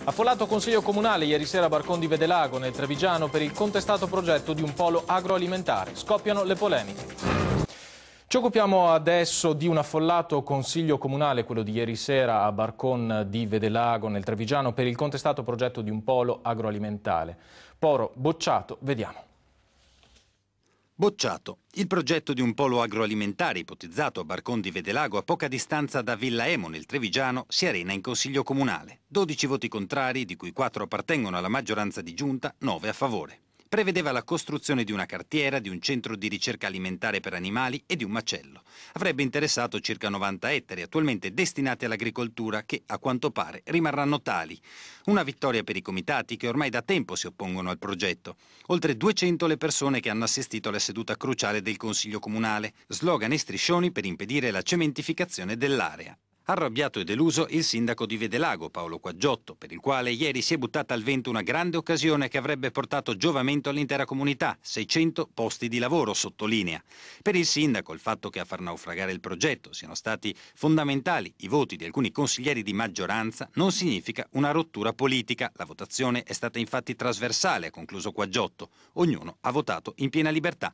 Affollato Consiglio Comunale ieri sera a Barcon di Vedelago, nel Trevigiano, per il contestato progetto di un polo agroalimentare. Scoppiano le polemiche. Ci occupiamo adesso di un affollato Consiglio Comunale, quello di ieri sera a Barcon di Vedelago, nel Trevigiano, per il contestato progetto di un polo agroalimentare. Poro bocciato, vediamo. Bocciato. Il progetto di un polo agroalimentare ipotizzato a Barcon di Vedelago, a poca distanza da Villa Emo nel Trevigiano, si arena in Consiglio Comunale. 12 voti contrari, di cui 4 appartengono alla maggioranza di giunta, 9 a favore. Prevedeva la costruzione di una cartiera, di un centro di ricerca alimentare per animali e di un macello. Avrebbe interessato circa 90 ettari, attualmente destinati all'agricoltura, che a quanto pare rimarranno tali. Una vittoria per i comitati che ormai da tempo si oppongono al progetto. Oltre 200 le persone che hanno assistito alla seduta cruciale del Consiglio Comunale. Slogan e striscioni per impedire la cementificazione dell'area. Arrabbiato e deluso il sindaco di Vedelago, Paolo Quaggiotto, per il quale ieri si è buttata al vento una grande occasione che avrebbe portato giovamento all'intera comunità, 600 posti di lavoro, sottolinea. Per il sindaco il fatto che a far naufragare il progetto siano stati fondamentali i voti di alcuni consiglieri di maggioranza non significa una rottura politica. La votazione è stata infatti trasversale, ha concluso Quaggiotto. Ognuno ha votato in piena libertà.